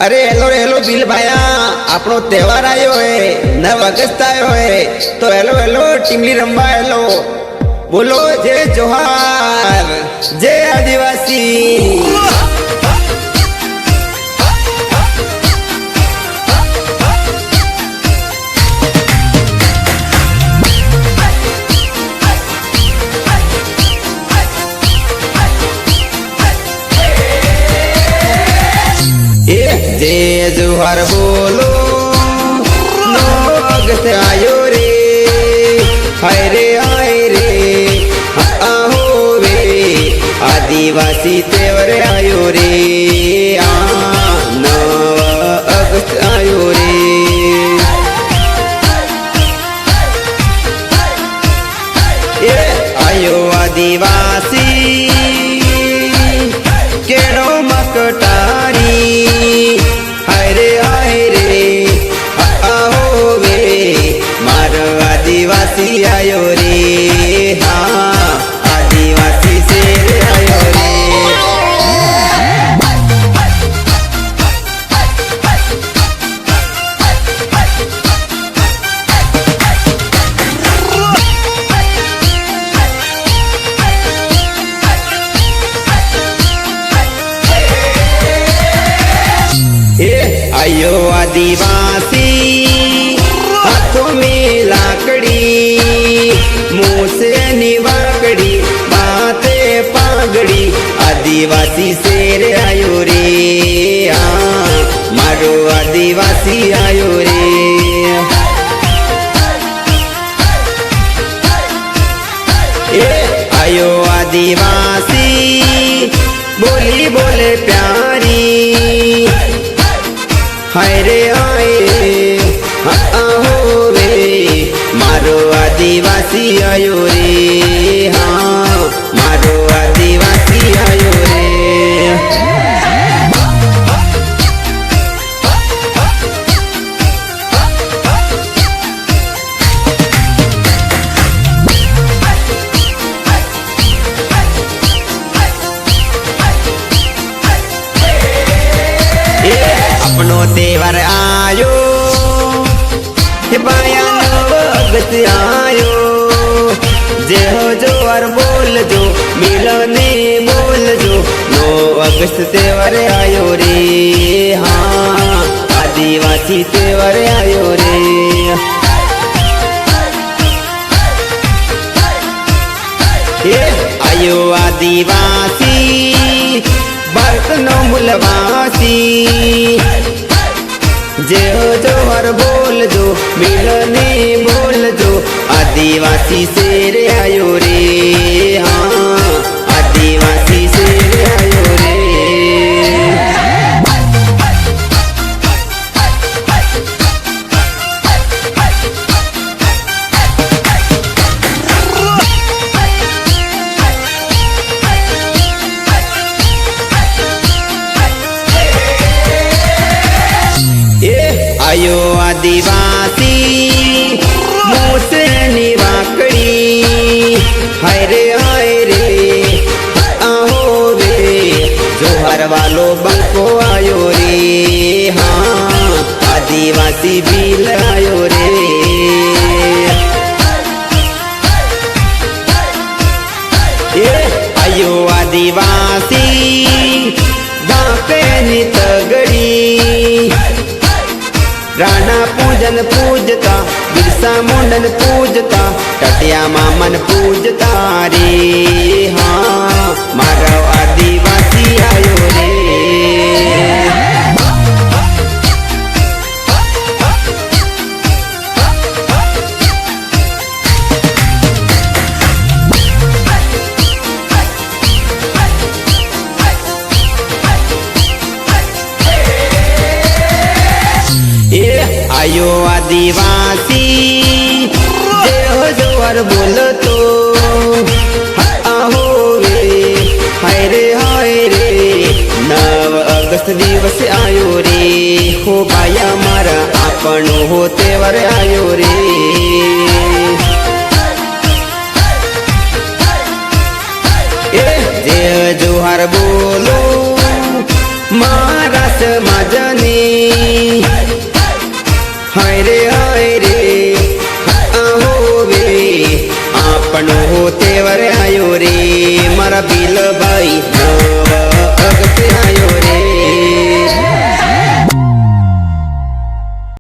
अरे hello bill भाया आपनो त्योहार आयो है 9 अगस्त आयो है तो हेलो टीमली रंबा हेलो बोलो जय जोहार जय आदिवासी। जय जोहार बोलो 9 अगस्त आयो रे हाय रे आहो रे आदिवासी त्योहार आयो रे 9 अगस्त आयो रे। आयो आदिवासी केड़ो मकटारी हाय रे आहो वे मारो आदिवासी आयो रे हाँ आदिवासी से आयो रे। आयो आदिवासी हाथों में लाकड़ी मुँह से निवाकड़ी बातें पागड़ी आदिवासी शेर आयो रे मारो आदिवासी आयो रे। आयो आदिवासी बोली बोले प्यारी हाय रे आहो रे मारो आदिवासी आयो रे हाँ मारो आदिवासी आयो रे। अपनो त्योहार आयो बाया 9 अगस्त आयो जे हो जोहार बोल जो मिलने बोल जो 9 अगस्त त्योहार आयो रे हाँ आदिवासी त्योहार आयो रे। आयो आदिवासी भारत नो मूलवासी जे हो जोहर बोल जो मिलने बोल जो आदिवासी शेर आयो रे हाँ आदिवासी शेर आयो रे। आयो आदिवासी मुँह से निवाकड़ी हाय रे आहो रे जोहर वालो बंको आयो रे हाँ आदिवासी बिल आयो रे। आयो आदिवासी बापे नि तगड़ी राणा पूजन पूजता बिरसा मुंडन पूजता टटिया मामन पूजता रे हाँ मारो आदिवासी आयो रे। आयो आदिवासी जे हो जोहर बोल तो आहो रे हाय रे 9 अगस्त दिवस आयो रे हो बाया मारा आपनो हो त्योहार आयो रे। जय जोहार बोलो मारा સમાજની હાય રે હોવે આપણો તહેવાર આયો રે મારા ભીલભાઈ